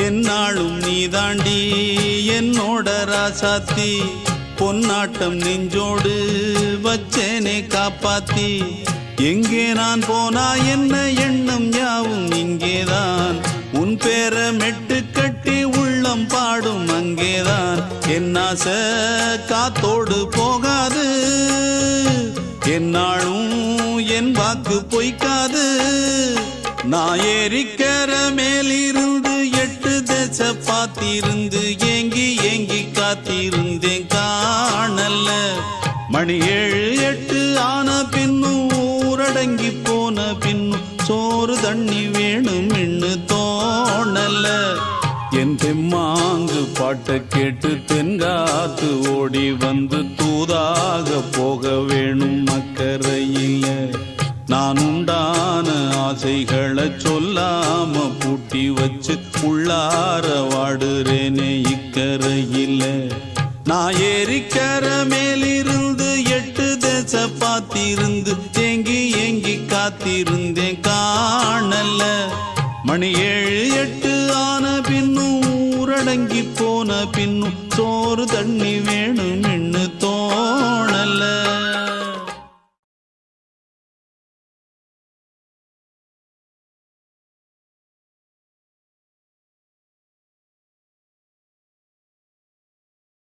என்னாலும் நீதாண்டி என்னோட ராசாத்தி பொன்னாட்டம் நெஞ்சோடு வச்சேனே காப்பாத்தி எங்கே நான் போனா என்ன எண்ணம் யாவும் இங்கேதான் உன் பேர மெட்டு கட்டி உள்ளம் பாடும் அங்கேதான் என் ஆசை காத்தோடு போகாது என்னாலும் என் வாக்கு பொய்க்காது நான் ஏறிக்கர மேலிருந்து 8 தேச பார்த்திருந்து ஏங்கி ஏங்கி காத்திருந்தேன் காணல்ல மணி 7 8 ஆன பின்னும் ஊரடங்கி போன பின்னும் சோறு தண்ணி வேணும் இன்னு தோணல என் தெம்மாங்கு பாட்டை கேட்டு தென்காத்து ஓடி வந்து தூதாக போக வேணும் அக்கறையில நான் உண்டான ஆசைகளை சொல்லாம பூட்டி வச்சு உள்ளார வாடுறேனே இக்கரையில நான் ஏறிக்கர மேலிருந்து 8 தேச பார்த்திருந்து ஏங்கி ஏங்கி காத்திருந்தேன் காணல மணி 7 8 ஆன பின்னும் ஊரடங்கி போன பின்னும் சோறு தண்ணி வேணும் இன்னு தோணல